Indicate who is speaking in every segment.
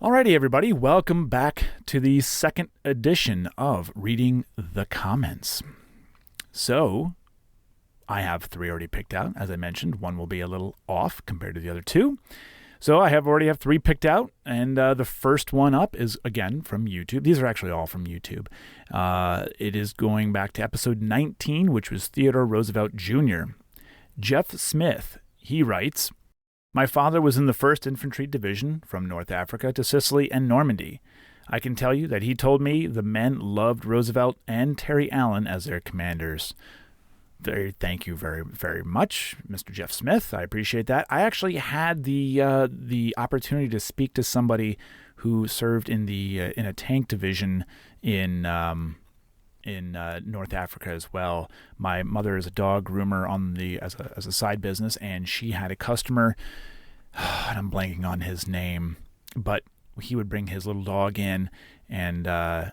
Speaker 1: Alrighty, everybody, welcome back to the second edition of Reading the Comments. So, I have 3 already picked out. As I mentioned, one will be a little off compared to the other 2. So I already have 3 picked out, and the first one up is, again, from YouTube. These are actually all from YouTube. It is going back to episode 19, which was Theodore Roosevelt Jr. Jeff Smith, he writes, "My father was in the 1st Infantry Division from North Africa to Sicily and Normandy. I can tell you that he told me the men loved Roosevelt and Terry Allen as their commanders." Thank you very, very much, Mr. Jeff Smith. I appreciate that. I actually had the opportunity to speak to somebody who served in a tank division in North Africa as well. My mother is a dog groomer as a side business, and she had a customer, and I'm blanking on his name, but he would bring his little dog in, and I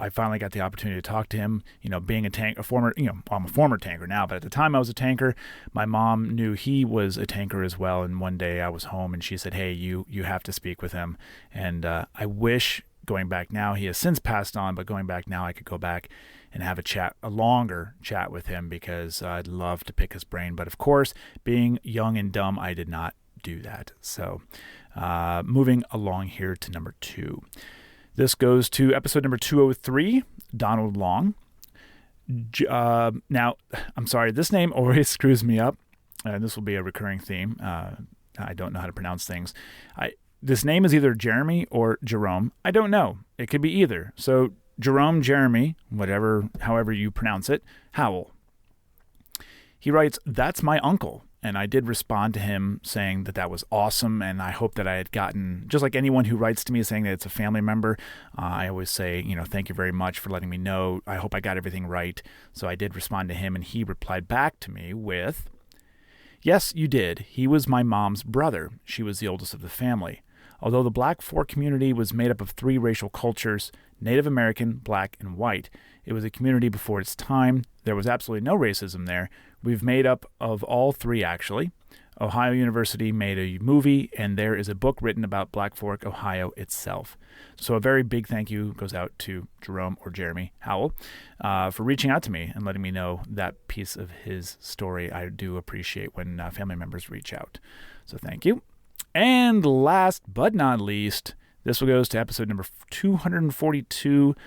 Speaker 1: finally got the opportunity to talk to him. Being I'm a former tanker now, but at the time I was a tanker. My mom knew he was a tanker as well, and one day I was home, and she said, "Hey, you have to speak with him." And I wish, going back now, he has since passed on, but going back now, I could go back and have a longer chat with him, because I'd love to pick his brain. But of course, being young and dumb, I did not do that. So moving along here to number 2. This goes to episode number 203, Donald Long. Now, I'm sorry, this name always screws me up. This will be a recurring theme. I don't know how to pronounce things. This name is either Jeremy or Jerome. I don't know. It could be either. So Jerome, Jeremy, however you pronounce it, Howell. He writes, "That's my uncle." And I did respond to him saying that was awesome, and I hope that I had gotten, just like anyone who writes to me saying that it's a family member, I always say, thank you very much for letting me know. I hope I got everything right. So I did respond to him, and he replied back to me with, "Yes, you did. He was my mom's brother. She was the oldest of the family. Although the Black Fork community was made up of 3 racial cultures, Native American, Black, and White, it was a community before its time. There was absolutely no racism there. We've made up of all 3, actually. Ohio University made a movie, and there is a book written about Black Fork, Ohio itself." So a very big thank you goes out to Jerome or Jeremy Howell for reaching out to me and letting me know that piece of his story. I do appreciate when family members reach out. So thank you. And last but not least, this goes to episode number 242.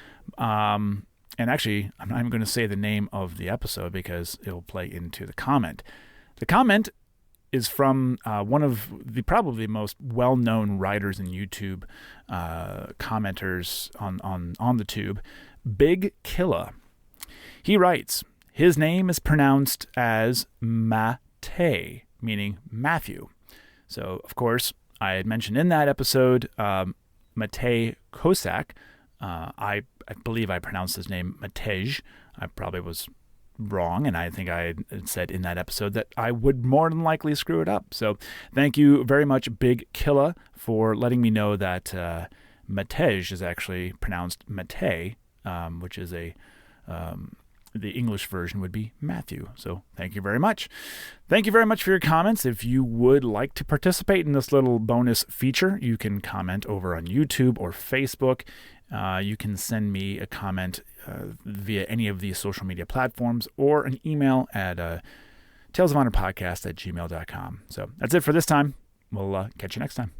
Speaker 1: And actually, I'm not even going to say the name of the episode because it'll play into the comment. The comment is from one of the probably most well-known writers and YouTube commenters on the tube, Big Killa. He writes, "His name is pronounced as Matej, meaning Matthew." So, of course, I had mentioned in that episode Matej Kosak. I believe I pronounced his name Matej. I probably was wrong, and I think I had said in that episode that I would more than likely screw it up. So thank you very much, Big Killa, for letting me know that Matej is actually pronounced Matej, which is the English version would be Matthew. So thank you very much. Thank you very much for your comments. If you would like to participate in this little bonus feature, you can comment over on YouTube or Facebook. You can send me a comment via any of these social media platforms or an email at talesofhonorpodcast@gmail.com. So that's it for this time. We'll catch you next time.